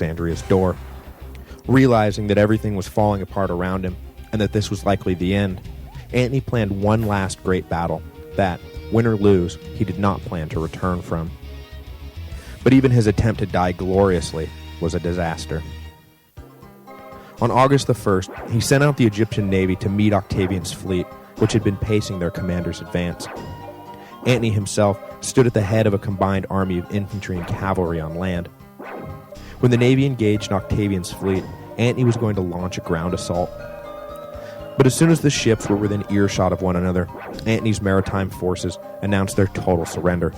Alexandria's door. Realizing that everything was falling apart around him, and that this was likely the end, Antony planned one last great battle that, win or lose, he did not plan to return from. But even his attempt to die gloriously was a disaster. On August the 1st, he sent out the Egyptian navy to meet Octavian's fleet, which had been pacing their commander's advance. Antony himself stood at the head of a combined army of infantry and cavalry on land. When the navy engaged Octavian's fleet, Antony was going to launch a ground assault. But as soon as the ships were within earshot of one another, Antony's maritime forces announced their total surrender.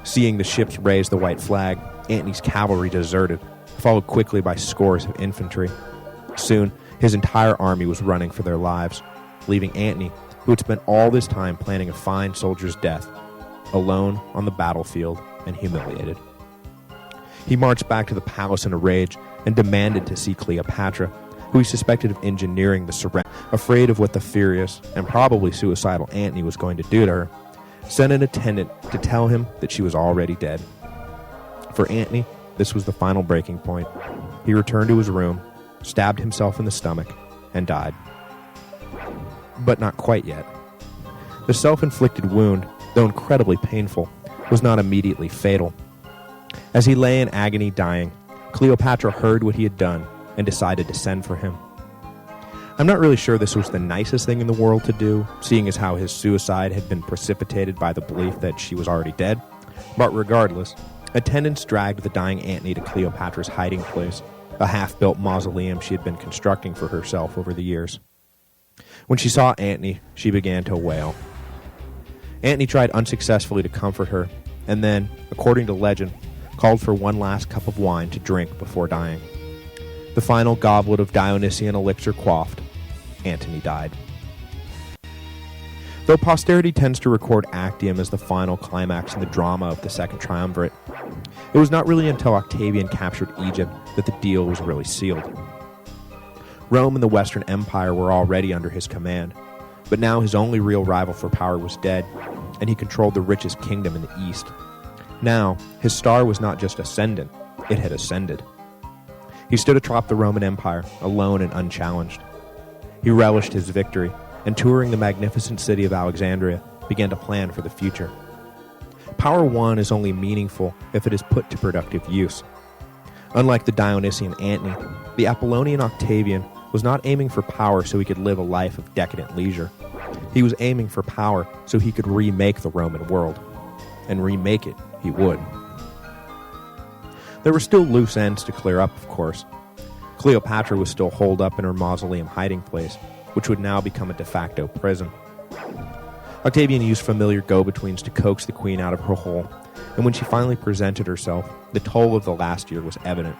Seeing the ships raise the white flag, Antony's cavalry deserted, followed quickly by scores of infantry. Soon, his entire army was running for their lives, leaving Antony, who had spent all this time planning a fine soldier's death, alone on the battlefield and humiliated. He marched back to the palace in a rage and demanded to see Cleopatra, who he suspected of engineering the surrender. Afraid of what the furious and probably suicidal Antony was going to do to her, sent an attendant to tell him that she was already dead. For Antony, this was the final breaking point. He returned to his room, stabbed himself in the stomach, and died. But not quite yet. The self-inflicted wound, though incredibly painful, was not immediately fatal. As he lay in agony dying, Cleopatra heard what he had done and decided to send for him. I'm not really sure this was the nicest thing in the world to do, seeing as how his suicide had been precipitated by the belief that she was already dead, but regardless, attendants dragged the dying Antony to Cleopatra's hiding place, a half-built mausoleum she had been constructing for herself over the years. When she saw Antony, she began to wail. Antony tried unsuccessfully to comfort her, and then, according to legend, called for one last cup of wine to drink before dying. The final goblet of Dionysian elixir quaffed, Antony died. Though posterity tends to record Actium as the final climax in the drama of the Second Triumvirate, it was not really until Octavian captured Egypt that the deal was really sealed. Rome and the Western Empire were already under his command, but now his only real rival for power was dead, and he controlled the richest kingdom in the East. Now, his star was not just ascendant, it had ascended. He stood atop the Roman Empire, alone and unchallenged. He relished his victory, and touring the magnificent city of Alexandria, began to plan for the future. Power won is only meaningful if it is put to productive use. Unlike the Dionysian Antony, the Apollonian Octavian was not aiming for power so he could live a life of decadent leisure. He was aiming for power so he could remake the Roman world. And remake it he would. There were still loose ends to clear up, of course. Cleopatra was still holed up in her mausoleum hiding place, which would now become a de facto prison. Octavian used familiar go-betweens to coax the queen out of her hole, and when she finally presented herself, the toll of the last year was evident.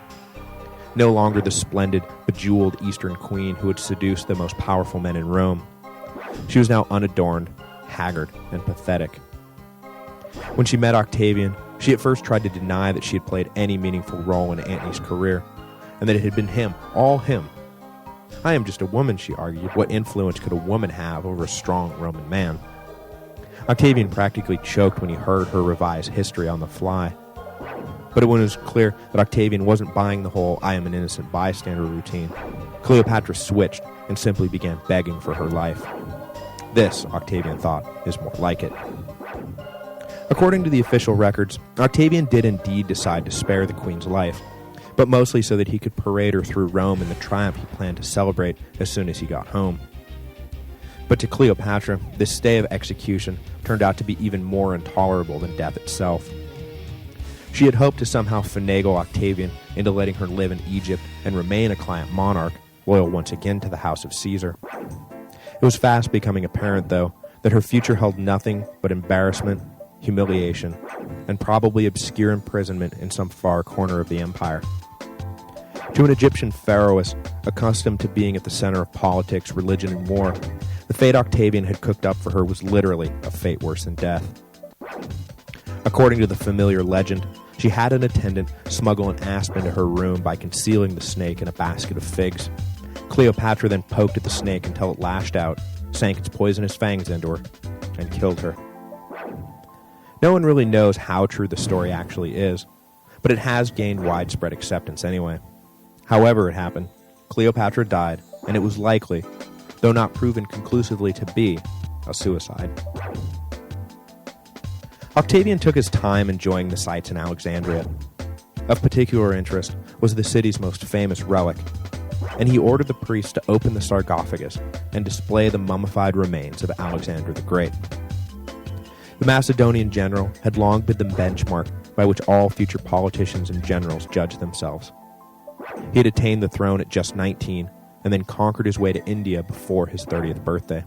No longer the splendid, bejeweled Eastern queen who had seduced the most powerful men in Rome. She was now unadorned, haggard, and pathetic. When she met Octavian, she at first tried to deny that she had played any meaningful role in Antony's career, and that it had been him, all him. I am just a woman, she argued. What influence could a woman have over a strong Roman man? Octavian practically choked when he heard her revise history on the fly. But when it was clear that Octavian wasn't buying the whole I am an innocent bystander routine, Cleopatra switched and simply began begging for her life. This, Octavian thought, is more like it. According to the official records, Octavian did indeed decide to spare the queen's life, but mostly so that he could parade her through Rome in the triumph he planned to celebrate as soon as he got home. But to Cleopatra, this stay of execution turned out to be even more intolerable than death itself. She had hoped to somehow finagle Octavian into letting her live in Egypt and remain a client monarch, loyal once again to the house of Caesar. It was fast becoming apparent, though, that her future held nothing but embarrassment, humiliation, and probably obscure imprisonment in some far corner of the empire. To an Egyptian pharaohess accustomed to being at the center of politics, religion, and war, the fate Octavian had cooked up for her was literally a fate worse than death. According to the familiar legend, she had an attendant smuggle an asp into her room by concealing the snake in a basket of figs. Cleopatra then poked at the snake until it lashed out, sank its poisonous fangs into her, and killed her. No one really knows how true the story actually is, but it has gained widespread acceptance anyway. However it happened, Cleopatra died, and it was likely, though not proven conclusively to be, a suicide. Octavian took his time enjoying the sights in Alexandria. Of particular interest was the city's most famous relic, and he ordered the priests to open the sarcophagus and display the mummified remains of Alexander the Great. The Macedonian general had long been the benchmark by which all future politicians and generals judged themselves. He had attained the throne at just 19 and then conquered his way to India before his 30th birthday.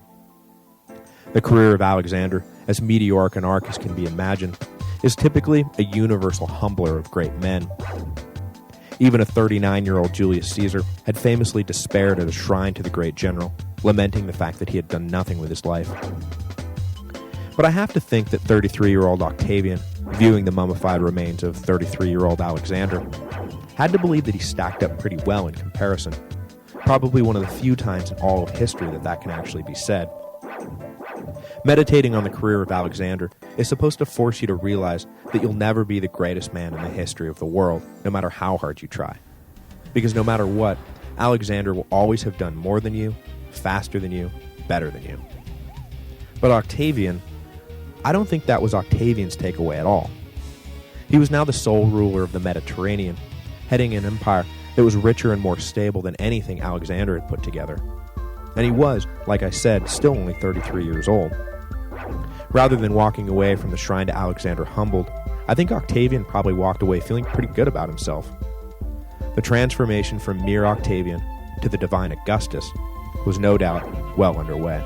The career of Alexander, as meteoric an arc as can be imagined, is typically a universal humbler of great men. Even a 39-year-old Julius Caesar had famously despaired at a shrine to the great general, lamenting the fact that he had done nothing with his life. But I have to think that 33-year-old Octavian, viewing the mummified remains of 33-year-old Alexander, had to believe that he stacked up pretty well in comparison. Probably one of the few times in all of history that can actually be said. Meditating on the career of Alexander is supposed to force you to realize that you'll never be the greatest man in the history of the world, no matter how hard you try. Because no matter what, Alexander will always have done more than you, faster than you, better than you. But Octavian, I don't think that was Octavian's takeaway at all. He was now the sole ruler of the Mediterranean, heading an empire that was richer and more stable than anything Alexander had put together. And he was, like I said, still only 33 years old. Rather than walking away from the shrine to Alexander humbled, I think Octavian probably walked away feeling pretty good about himself. The transformation from mere Octavian to the divine Augustus was no doubt well underway.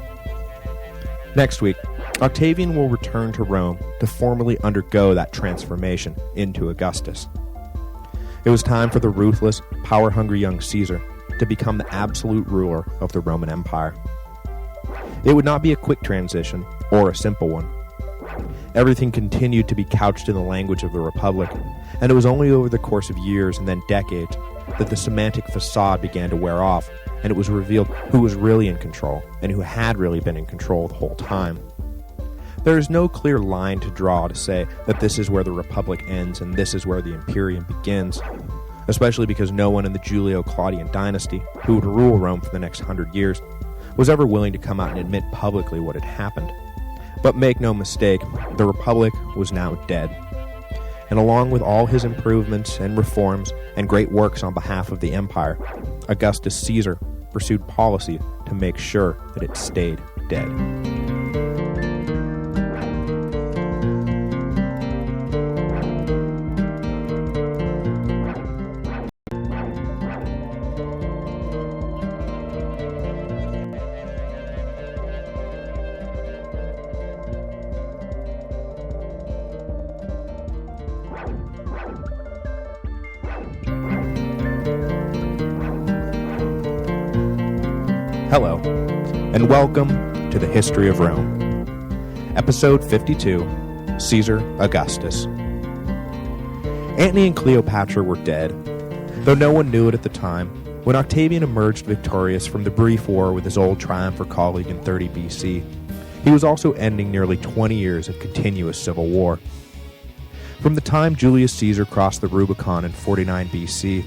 Next week, Octavian will return to Rome to formally undergo that transformation into Augustus. It was time for the ruthless, power-hungry young Caesar to become the absolute ruler of the Roman Empire. It would not be a quick transition or a simple one. Everything continued to be couched in the language of the Republic, and it was only over the course of years and then decades that the semantic facade began to wear off, and it was revealed who was really in control and who had really been in control the whole time. There is no clear line to draw to say that this is where the Republic ends and this is where the Imperium begins, especially because no one in the Julio-Claudian dynasty, who would rule Rome for the next 100 years, was ever willing to come out and admit publicly what had happened. But make no mistake, the Republic was now dead. And along with all his improvements and reforms and great works on behalf of the empire, Augustus Caesar pursued policy to make sure that it stayed dead. Hello, and welcome to the History of Rome. Episode 52, Caesar Augustus. Antony and Cleopatra were dead, though no one knew it at the time. When Octavian emerged victorious from the brief war with his old triumphant colleague in 30 BC, he was also ending nearly 20 years of continuous civil war. From the time Julius Caesar crossed the Rubicon in 49 BC,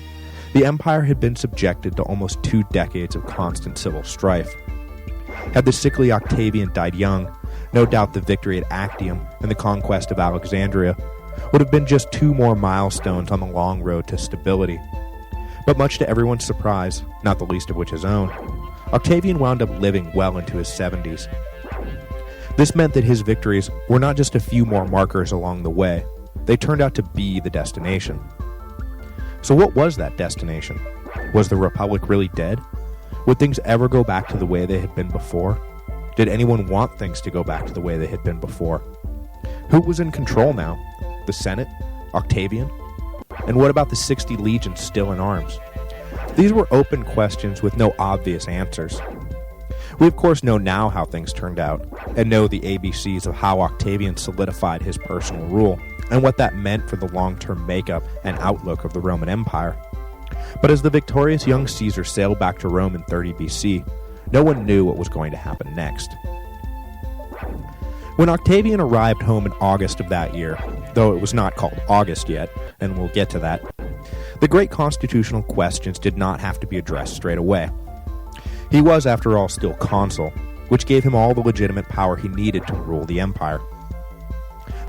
the empire had been subjected to almost 2 decades of constant civil strife. Had the sickly Octavian died young, no doubt the victory at Actium and the conquest of Alexandria would have been just 2 more milestones on the long road to stability. But much to everyone's surprise, not the least of which his own, Octavian wound up living well into his 70s. This meant that his victories were not just a few more markers along the way, they turned out to be the destination. So what was that destination? Was the Republic really dead? Would things ever go back to the way they had been before? Did anyone want things to go back to the way they had been before? Who was in control now? The Senate? Octavian? And what about the 60 legions still in arms? These were open questions with no obvious answers. We of course know now how things turned out, and know the ABCs of how Octavian solidified his personal rule, and what that meant for the long-term makeup and outlook of the Roman Empire. But as the victorious young Caesar sailed back to Rome in 30 BC, no one knew what was going to happen next. When Octavian arrived home in August of that year, though it was not called August yet, and we'll get to that, the great constitutional questions did not have to be addressed straight away. He was, after all, still consul, which gave him all the legitimate power he needed to rule the empire.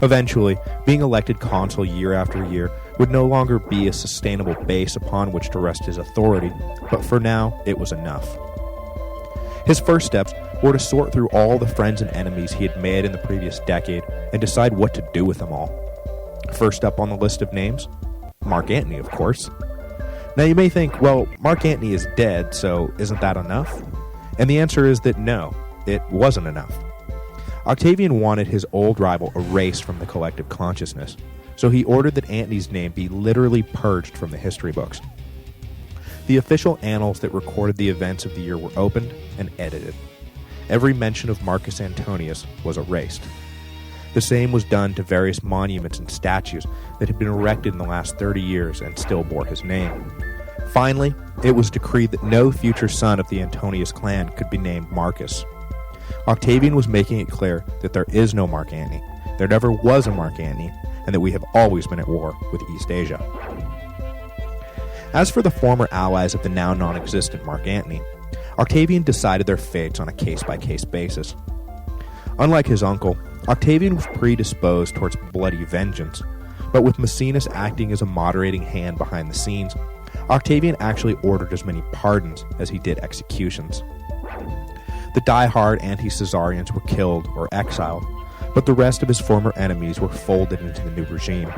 Eventually, being elected consul year after year would no longer be a sustainable base upon which to rest his authority, but for now, it was enough. His first steps were to sort through all the friends and enemies he had made in the previous decade and decide what to do with them all. First up on the list of names, Mark Antony, of course. Now you may think, well, Mark Antony is dead, so isn't that enough? And the answer is that no, it wasn't enough. Octavian wanted his old rival erased from the collective consciousness, so he ordered that Antony's name be literally purged from the history books. The official annals that recorded the events of the year were opened and edited. Every mention of Marcus Antonius was erased. The same was done to various monuments and statues that had been erected in the last 30 years and still bore his name. Finally, it was decreed that no future son of the Antonius clan could be named Marcus. Octavian was making it clear that there is no Mark Antony, there never was a Mark Antony, and that we have always been at war with East Asia. As for the former allies of the now non-existent Mark Antony, Octavian decided their fates on a case-by-case basis. Unlike his uncle, Octavian was predisposed towards bloody vengeance, but with Maecenas acting as a moderating hand behind the scenes, Octavian actually ordered as many pardons as he did executions. The die-hard anti-Caesarians were killed or exiled, but the rest of his former enemies were folded into the new regime.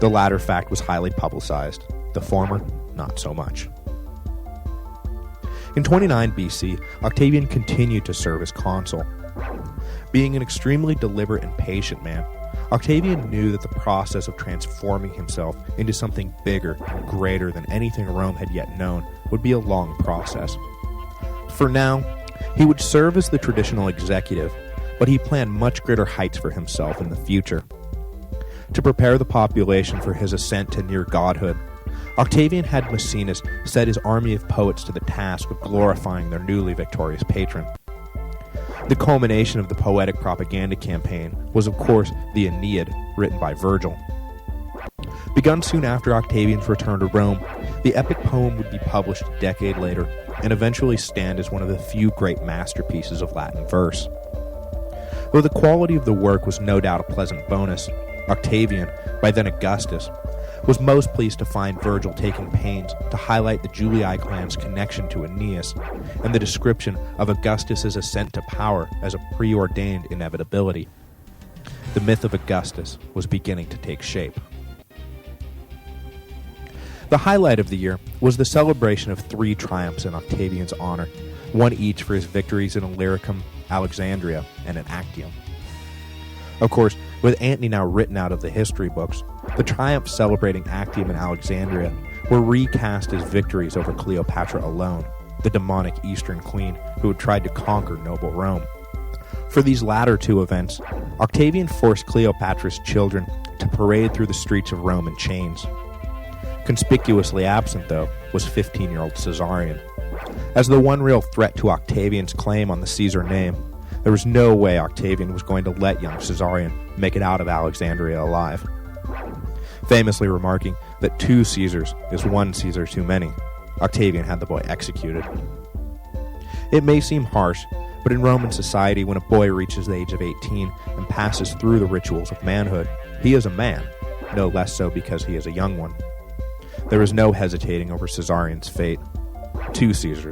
The latter fact was highly publicized, the former not so much. In 29 BC, Octavian continued to serve as consul. Being an extremely deliberate and patient man, Octavian knew that the process of transforming himself into something bigger and greater than anything Rome had yet known would be a long process. For now, he would serve as the traditional executive, but he planned much greater heights for himself in the future. To prepare the population for his ascent to near godhood, Octavian had Maecenas set his army of poets to the task of glorifying their newly victorious patron. The culmination of the poetic propaganda campaign was, of course, the Aeneid, written by Virgil. Begun soon after Octavian's return to Rome, the epic poem would be published a decade later and eventually stand as one of the few great masterpieces of Latin verse. Though the quality of the work was no doubt a pleasant bonus, Octavian, by then Augustus, was most pleased to find Virgil taking pains to highlight the Julii clan's connection to Aeneas and the description of Augustus's ascent to power as a preordained inevitability. The myth of Augustus was beginning to take shape. The highlight of the year was the celebration of 3 triumphs in Octavian's honor, one each for his victories in Illyricum, Alexandria, and in Actium. Of course, with Antony now written out of the history books, the triumphs celebrating Actium and Alexandria were recast as victories over Cleopatra alone, the demonic Eastern queen who had tried to conquer noble Rome. For these latter 2 events, Octavian forced Cleopatra's children to parade through the streets of Rome in chains. Conspicuously absent, though, was 15-year-old Caesarion. As the one real threat to Octavian's claim on the Caesar name, there was no way Octavian was going to let young Caesarion make it out of Alexandria alive. Famously remarking that 2 Caesars is 1 Caesar too many, Octavian had the boy executed. It may seem harsh, but in Roman society, when a boy reaches the age of 18 and passes through the rituals of manhood, he is a man, no less so because he is a young one. There is no hesitating over Caesarion's fate. 2 Caesars